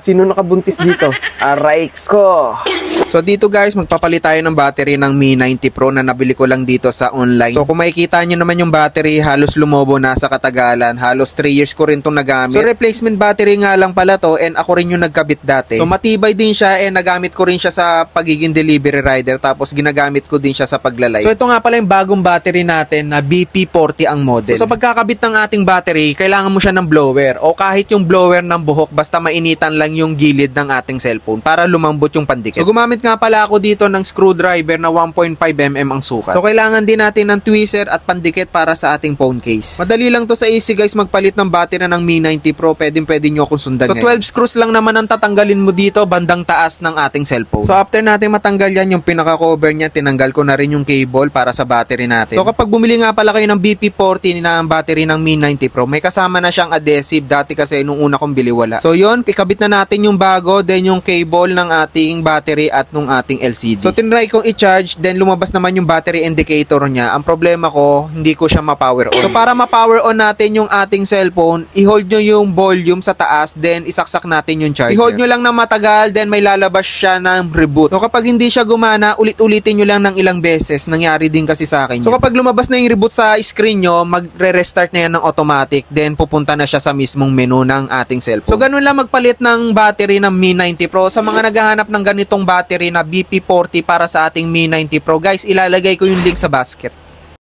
Sino nakabuntis dito? Aray ko! So dito guys, magpapalit tayo ng battery ng Mi 90 Pro na nabili ko lang dito sa online. So kung makikita nyo naman yung battery, halos lumobo na sa katagalan. Halos 3 years ko rin itong nagamit. So replacement battery nga lang pala to, and ako rin yung nagkabit dati. So matibay din siya, and nagamit ko rin siya sa pagiging delivery rider. Tapos ginagamit ko din siya sa paglalay. So ito nga pala yung bagong battery natin na BP40 ang model. So sa pagkakabit ng ating battery, kailangan mo siya ng blower. O kahit yung blower ng buhok, basta mainitan lang yung gilid ng ating cellphone para lumambot yung pandikit. So gumamit nga pala ako dito ng screwdriver na 1.5mm ang sukat. So kailangan din natin ng tweezer at pandikit para sa ating phone case. Madali lang to sa easy guys magpalit ng battery ng Mi 90 Pro. Pwede nyo akong sundan. So 12 screws lang naman ang tatanggalin mo dito bandang taas ng ating cellphone. So after natin matanggal yan yung pinaka-cover niya, tinanggal ko na rin yung cable para sa battery natin. So kapag bumili nga pala kayo ng BP40 na battery ng Mi 90 Pro, may kasama na siyang adhesive. Dati kasi nung una kong bili wala. So yun, ikabit na natin yung bago, then yung cable ng ating battery at nung ating LCD. So tinry kong i-charge, then lumabas naman yung battery indicator niya. Ang problema ko, hindi ko siya ma-power on. So para ma-power on natin yung ating cellphone, i-hold nyo yung volume sa taas, then isaksak natin yung charger. I-hold nyo lang na matagal, then may lalabas siya ng reboot. So kapag hindi siya gumana, ulit-ulitin nyo lang ng ilang beses. Nangyari din kasi sa akin. So kapag lumabas na yung reboot sa screen nyo, magre-restart na yan ng automatic, then pupunta na siya sa mismong menu ng ating cellphone. So ganun lang magpalit ng battery ng Mi 90 Pro. Sa mga naghahanap ng ganitong battery na BP40 para sa ating Mi 90 Pro, guys, ilalagay ko yung link sa basket.